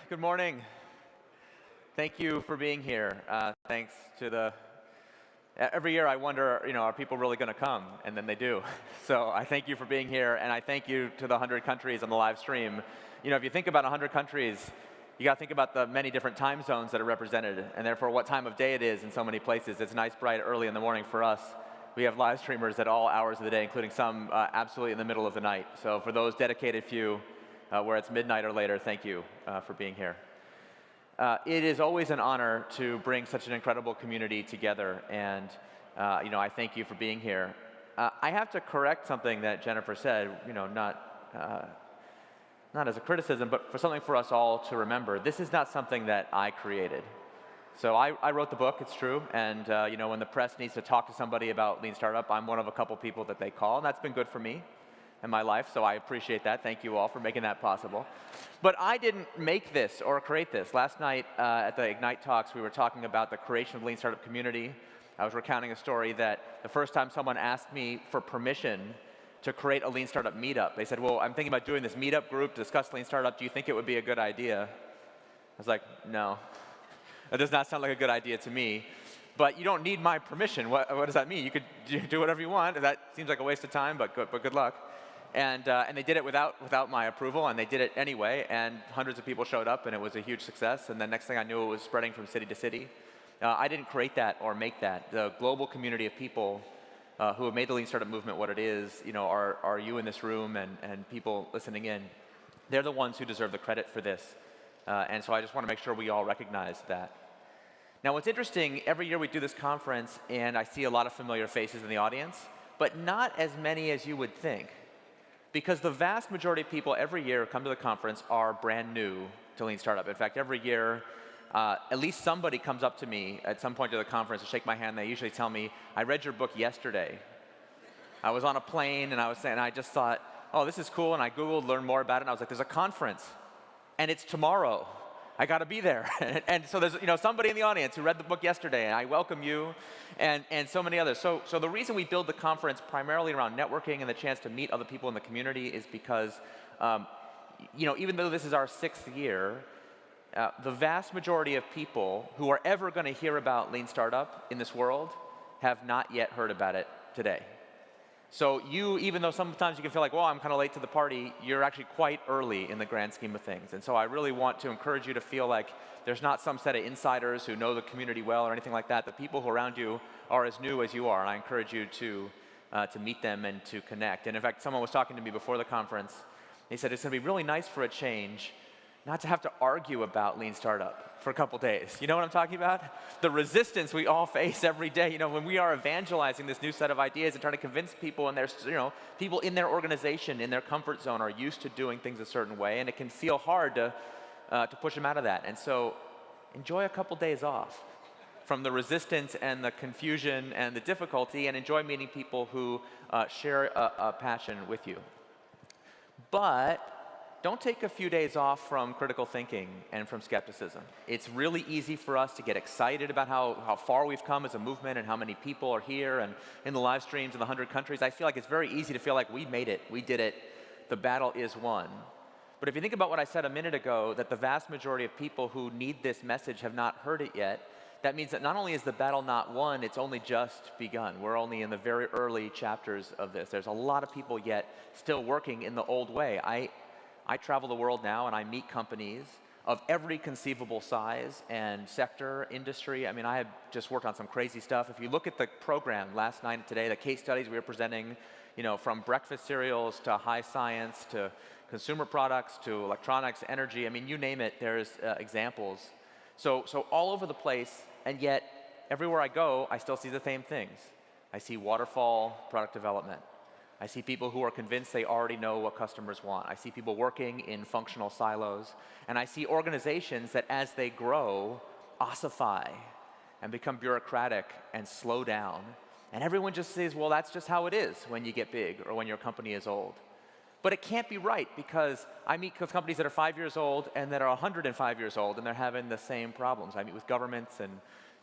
Good morning. Thank you for being here. Thanks to every year I wonder, are people really going to come? And then they do. So I thank you for being here, and I thank you to the 100 countries on the live stream. If you think about 100 countries, you got to think about the many different time zones that are represented, and therefore what time of day it is in so many places. It's nice, bright, early in the morning for us. We have live streamers at all hours of the day, including some absolutely in the middle of the night. So for those dedicated few, where it's midnight or later, thank you for being here. It is always an honor to bring such an incredible community together, and I thank you for being here. I have to correct something that Jennifer said, not as a criticism, but for something for us all to remember. This is not something that I created. So I wrote the book, it's true, and when the press needs to talk to somebody about Lean Startup, I'm one of a couple people that they call, and that's been good for me in my life, so I appreciate that. Thank you all for making that possible. But I didn't make this or create this. Last night at the Ignite Talks, we were talking about the creation of Lean Startup community. I was recounting a story that the first time someone asked me for permission to create a Lean Startup meetup, they said, well, I'm thinking about doing this meetup group to discuss Lean Startup. Do you think it would be a good idea? I was like, no. That does not sound like a good idea to me. But you don't need my permission. What does that mean? You could do whatever you want. That seems like a waste of time, but good luck. And they did it without my approval, and they did it anyway, and hundreds of people showed up, and it was a huge success, and the next thing I knew, it was spreading from city to city. I didn't create that or make that. The global community of people who have made the Lean Startup movement what it is, are you in this room and people listening in. They're the ones who deserve the credit for this, and so I just want to make sure we all recognize that. Now, what's interesting, every year we do this conference, and I see a lot of familiar faces in the audience, but not as many as you would think. Because the vast majority of people every year who come to the conference are brand new to Lean Startup. In fact, every year, at least somebody comes up to me at some point to the conference to shake my hand. They usually tell me, I read your book yesterday. I was on a plane, and I just thought, oh, this is cool, and I Googled, learned more about it, and I was like, there's a conference, and it's tomorrow. I got to be there. And so there's somebody in the audience who read the book yesterday, and I welcome you, and so many others. So the reason we build the conference primarily around networking and the chance to meet other people in the community is because, even though this is our 6th year, the vast majority of people who are ever going to hear about Lean Startup in this world have not yet heard about it today. So even though sometimes you can feel like, well, I'm kind of late to the party, you're actually quite early in the grand scheme of things. And so I really want to encourage you to feel like there's not some set of insiders who know the community well or anything like that. The people who are around you are as new as you are, and I encourage you to meet them and to connect. And in fact, someone was talking to me before the conference. He said, it's going to be really nice for a change not to have to argue about Lean Startup for a couple days. You know what I'm talking about? The resistance we all face every day. when we are evangelizing this new set of ideas and trying to convince people, and there's, people in their organization, in their comfort zone, are used to doing things a certain way, and it can feel hard to push them out of that. And so, enjoy a couple days off from the resistance and the confusion and the difficulty, and enjoy meeting people who share a passion with you. But don't take a few days off from critical thinking and from skepticism. It's really easy for us to get excited about how far we've come as a movement and how many people are here and in the live streams in the 100 countries. I feel like it's very easy to feel like we made it, we did it, the battle is won. But if you think about what I said a minute ago, that the vast majority of people who need this message have not heard it yet, that means that not only is the battle not won, it's only just begun. We're only in the very early chapters of this. There's a lot of people yet still working in the old way. I travel the world now, and I meet companies of every conceivable size and sector, industry. I mean, I have just worked on some crazy stuff. If you look at the program last night and today, the case studies we were presenting, from breakfast cereals to high science to consumer products to electronics, energy, I mean, you name it, there's examples. So all over the place, and yet everywhere I go, I still see the same things. I see waterfall product development. I see people who are convinced they already know what customers want. I see people working in functional silos. And I see organizations that, as they grow, ossify and become bureaucratic and slow down. And everyone just says, well, that's just how it is when you get big or when your company is old. But it can't be right, because I meet with companies that are 5 years old and that are 105 years old, and they're having the same problems. I meet with governments and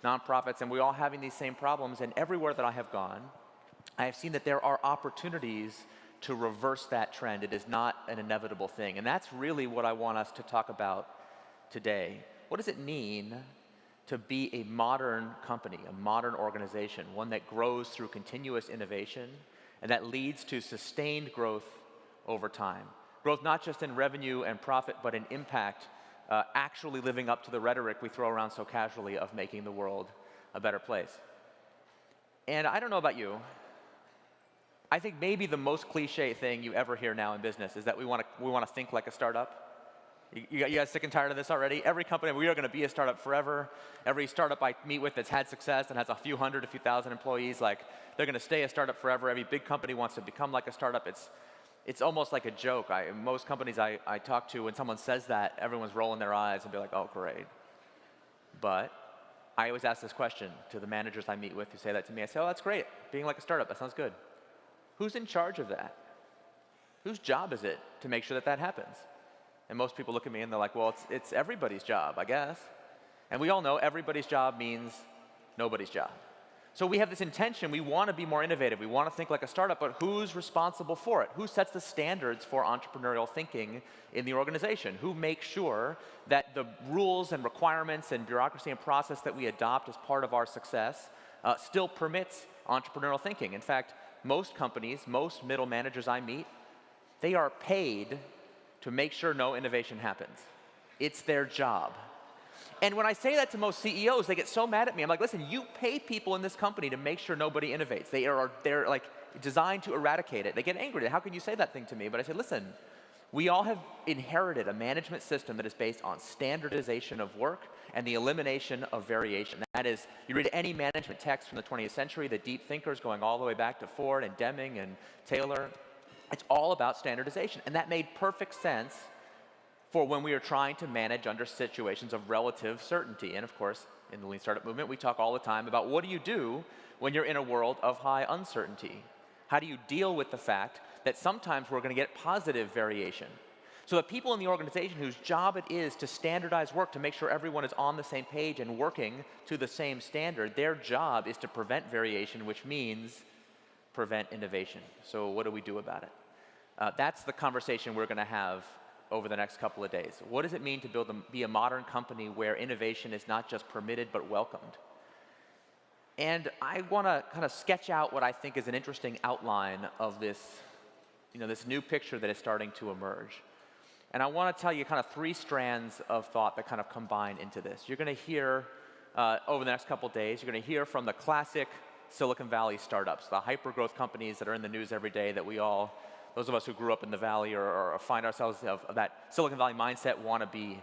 nonprofits, and we're all having these same problems. And everywhere that I have gone, I have seen that there are opportunities to reverse that trend. It is not an inevitable thing. And that's really what I want us to talk about today, what does it mean to be a modern company, a modern organization, one that grows through continuous innovation and that leads to sustained growth over time? Growth not just in revenue and profit, but in impact, actually living up to the rhetoric we throw around so casually of making the world a better place. And I don't know about you, I think maybe the most cliche thing you ever hear now in business is that we want to think like a startup. You guys sick and tired of this already? Every company, we are going to be a startup forever. Every startup I meet with that's had success and has a few hundred, a few thousand employees, like they're going to stay a startup forever. Every big company wants to become like a startup. It's almost like a joke. Most companies I talk to, when someone says that, everyone's rolling their eyes and be like, oh, great. But I always ask this question to the managers I meet with who say that to me. I say, oh, that's great. Being like a startup, that sounds good. Who's in charge of that? Whose job is it to make sure that that happens? And most people look at me and they're like, well, it's everybody's job, I guess. And we all know everybody's job means nobody's job. So we have this intention, we want to be more innovative, we want to think like a startup, but who's responsible for it? Who sets the standards for entrepreneurial thinking in the organization? Who makes sure that the rules and requirements and bureaucracy and process that we adopt as part of our success still permits entrepreneurial thinking? In fact, most companies, most middle managers I meet, they are paid to make sure no innovation happens. It's their job. And when I say that to most CEOs, they get so mad at me. I'm like, listen, you pay people in this company to make sure nobody innovates. They're like designed to eradicate it. They get angry. How can you say that thing to me? But I said, listen, we all have inherited a management system that is based on standardization of work and the elimination of variation. That is, you read any management text from the 20th century, the deep thinkers going all the way back to Ford and Deming and Taylor, it's all about standardization. And that made perfect sense for when we are trying to manage under situations of relative certainty. And of course, in the Lean Startup movement, we talk all the time about what do you do when you're in a world of high uncertainty? How do you deal with the fact that sometimes we're going to get positive variation? So the people in the organization whose job it is to standardize work, to make sure everyone is on the same page and working to the same standard, their job is to prevent variation, which means prevent innovation. So what do we do about it? That's the conversation we're going to have over the next couple of days. What does it mean to be a modern company where innovation is not just permitted but welcomed? And I want to kind of sketch out what I think is an interesting outline of this, this new picture that is starting to emerge. And I want to tell you kind of three strands of thought that kind of combine into this. You're going to hear, over the next couple of days, you're going to hear from the classic Silicon Valley startups, the hyper-growth companies that are in the news every day that we all, those of us who grew up in the Valley or find ourselves of that Silicon Valley mindset want to be.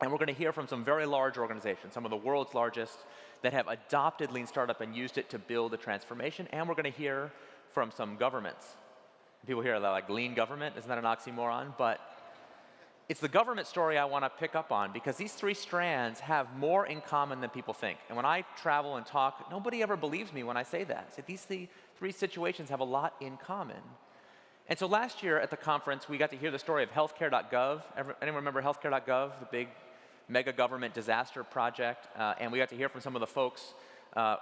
And we're going to hear from some very large organizations, some of the world's largest, that have adopted Lean Startup and used it to build a transformation. And we're going to hear from some governments. People hear that like lean government, isn't that an oxymoron? But it's the government story I want to pick up on because these three strands have more in common than people think. And when I travel and talk, nobody ever believes me when I say that. So these three situations have a lot in common. And so last year at the conference, we got to hear the story of healthcare.gov. Anyone remember healthcare.gov, the big mega government disaster project? And we got to hear from some of the folks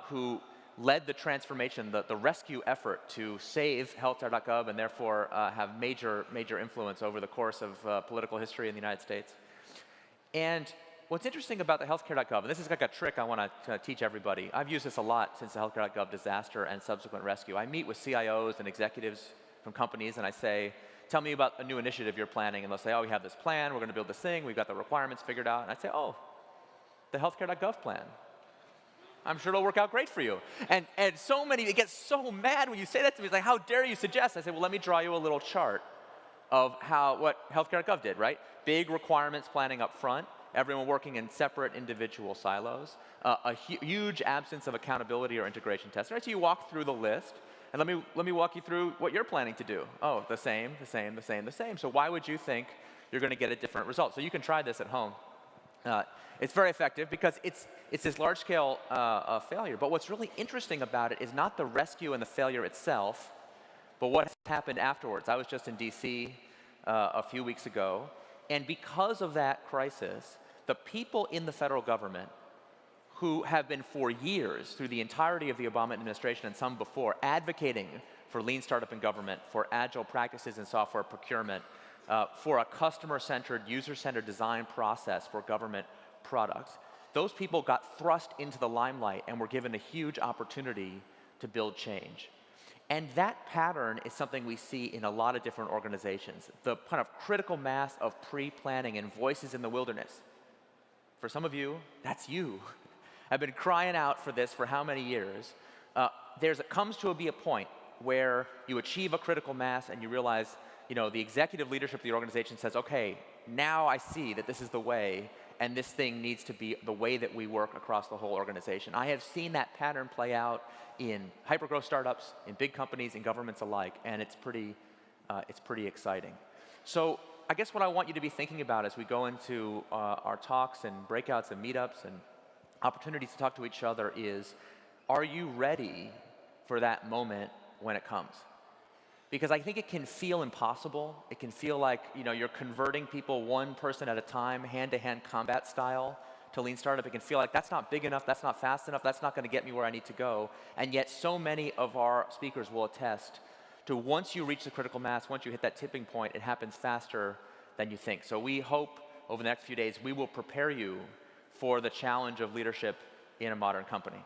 who led the transformation, the rescue effort to save healthcare.gov and therefore have major influence over the course of political history in the United States. And what's interesting about the healthcare.gov, and this is like a trick I want to teach everybody. I've used this a lot since the healthcare.gov disaster and subsequent rescue. I meet with CIOs and executives from companies and I say, tell me about a new initiative you're planning. And they'll say, oh, we have this plan, we're going to build this thing, we've got the requirements figured out. And I say, oh, the healthcare.gov plan. I'm sure it'll work out great for you. And so many, it gets so mad when you say that to me. It's like, how dare you suggest? I say, well, let me draw you a little chart of what healthcare.gov did, right? Big requirements planning up front, everyone working in separate individual silos, a huge absence of accountability or integration testing. Right? So you walk through the list, and let me walk you through what you're planning to do. Oh, the same. So why would you think you're going to get a different result? So you can try this at home. It's very effective because it's this large-scale failure. But what's really interesting about it is not the rescue and the failure itself, but what has happened afterwards. I was just in DC a few weeks ago, and because of that crisis, the people in the federal government who have been for years, through the entirety of the Obama administration and some before, advocating for lean startup in government, for agile practices in software procurement, for a customer-centered, user-centered design process for government products. Those people got thrust into the limelight and were given a huge opportunity to build change. And that pattern is something we see in a lot of different organizations. The kind of critical mass of pre-planning and voices in the wilderness. For some of you, that's you. I've been crying out for this for how many years? It comes to be a point where you achieve a critical mass and you realize, the executive leadership of the organization says, okay, now I see that this is the way, and this thing needs to be the way that we work across the whole organization. I have seen that pattern play out in hypergrowth startups, in big companies, in governments alike, and it's pretty exciting. So I guess what I want you to be thinking about as we go into our talks and breakouts and meetups and opportunities to talk to each other is, are you ready for that moment when it comes? Because I think it can feel impossible. It can feel like you're converting people one person at a time, hand-to-hand combat style, to lean startup. It can feel like that's not big enough, that's not fast enough, that's not going to get me where I need to go. And yet so many of our speakers will attest to once you reach the critical mass, once you hit that tipping point, it happens faster than you think. So we hope over the next few days we will prepare you for the challenge of leadership in a modern company.